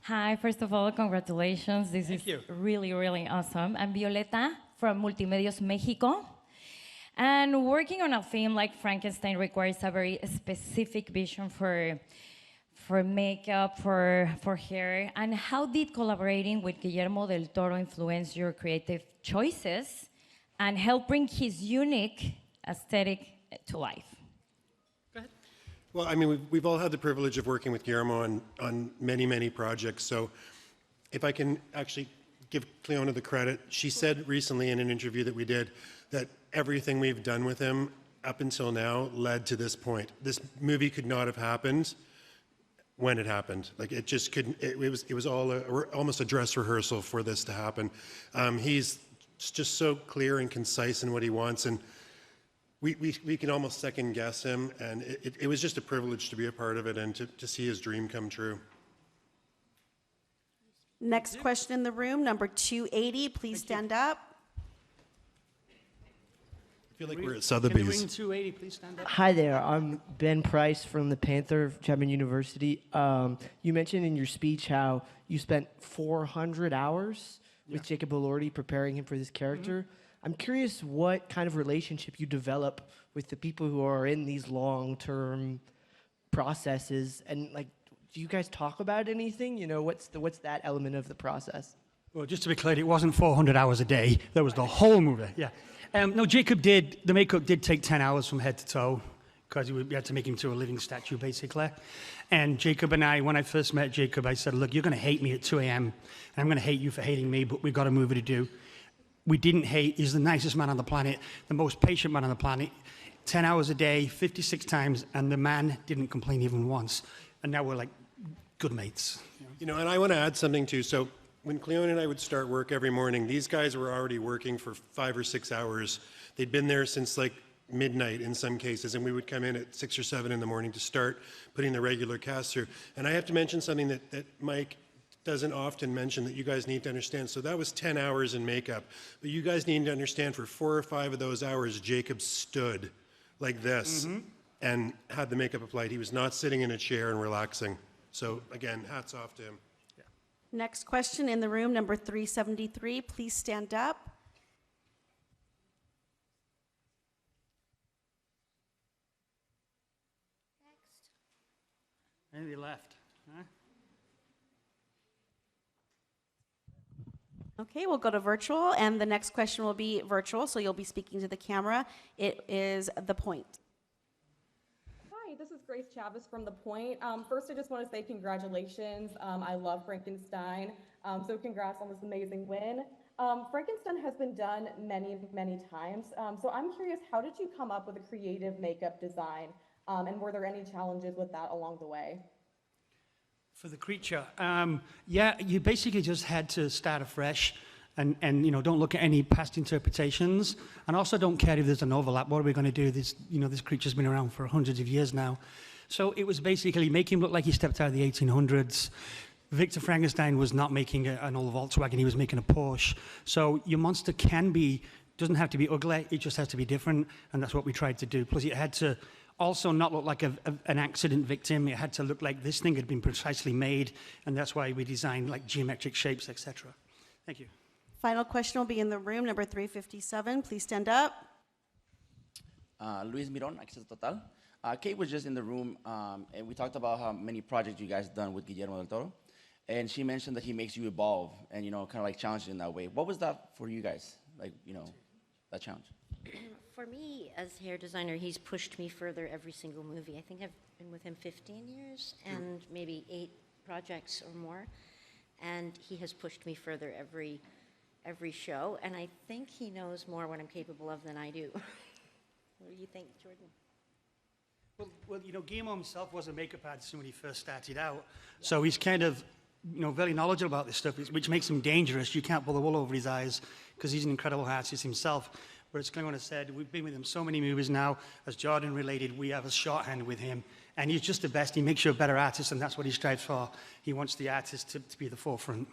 Hi, first of all, congratulations. This Thank is you. really, really awesome. I'm Violeta from Multimedios Mexico. And working on a film like Frankenstein requires a very specific vision for makeup, for hair. And how did collaborating with Guillermo del Toro influence your creative choices and help bring his unique aesthetic to life? Go ahead. Well, I mean, we've all had the privilege of working with Guillermo on many, many projects. So if I can actually give Cleona the credit, she said recently in an interview that we did that everything we've done with him up until now led to this point. This movie could not have happened when it happened. Like, it just couldn't, it was all almost a dress rehearsal for this to happen. He's just so clear and concise in what he wants, and we can almost second guess him, and it was just a privilege to be a part of it and to see his dream come true. Next question in the room, number 280, please stand up. I feel like we're at In the Sotheby's. ring 280, please stand up. Hi there, I'm Ben Price from the Panther of Chapman University. You mentioned in your speech how you spent 400 hours with Jacob Elordi preparing him for this character. I'm curious what kind of relationship you develop with the people who are in these long-term processes, and like, do you guys talk about anything? You know, what's that element of the process? Well, just to be clear, it wasn't 400 hours a day. That was the whole movie, yeah. No, the makeup did take 10 hours from head to toe, because we had to make him to a living statue, basically. And Jacob and I, when I first met Jacob, I said, look, you're going to hate me at 2 a.m., and I'm going to hate you for hating me, but we've got a movie to do. We didn't hate. He's the nicest man on the planet, the most patient man on the planet. 10 hours a day, 56 times, and the man didn't complain even once. And now we're like good mates. You know, and I want to add something too. So when Cleona and I would start work every morning, these guys were already working for 5 or 6 hours. They'd been there since like midnight in some cases, and we would come in at 6 or 7 in the morning to start putting the regular cast through. And I have to mention something that Mike doesn't often mention that you guys need to understand. So that was 10 hours in makeup, but you guys need to understand for 4 or 5 of those hours, Jacob stood like this and had the makeup applied. He was not sitting in a chair and relaxing. So again, hats off to him. Next question in the room, number 373, please stand up. And they left. Huh? Okay, we'll go to virtual, and the next question will be virtual, so you'll be speaking to the camera. It is The Point. Hi, this is Grace Chavez from The Point. First, I just want to say congratulations. I love Frankenstein, so congrats on this amazing win. Frankenstein has been done many, many times, so I'm curious, how did you come up with a creative makeup design, and were there any challenges with that along the way? For the creature, yeah, you basically just had to start afresh and you know, don't look at any past interpretations, and also don't care if there's an overlap. What are we going to do? This, you know, this creature's been around for hundreds of years now. So it was basically make him look like he stepped out of the 1800s. Victor Frankenstein was not making an old Volkswagen, he was making a Porsche. So your monster doesn't have to be ugly, it just has to be different, and that's what we tried to do. Plus it had to also not look like an accident victim. It had to look like this thing had been precisely made, and that's why we designed like geometric shapes, etc. Thank you. Final question will be in the room, number 357. Please stand up. Luis Miron, Access Total. Kate was just in the room, and we talked about how many projects you guys done with Guillermo del Toro, and she mentioned that he makes you evolve and, you know, kind of like challenge in that way. What was that for you guys? Like, you know, that challenge? For me, as hair designer, he's pushed me further every single movie. I think I've been with him 15 years and maybe 8 projects or more. And he has pushed me further every show. And I think he knows more what I'm capable of than I do. What do you think, Jordan? Well, you know, Guillermo himself was a makeup artist when he first started out. So he's kind of, you know, very knowledgeable about this stuff, which makes him dangerous. You can't pull the wool over his eyes because he's an incredible artist himself. But as Cleona said, we've been with him so many movies now. As Jordan related, we have a shorthand with him. And he's just the best. He makes you a better artist, and that's what he strives for. He wants the artist to be the forefront.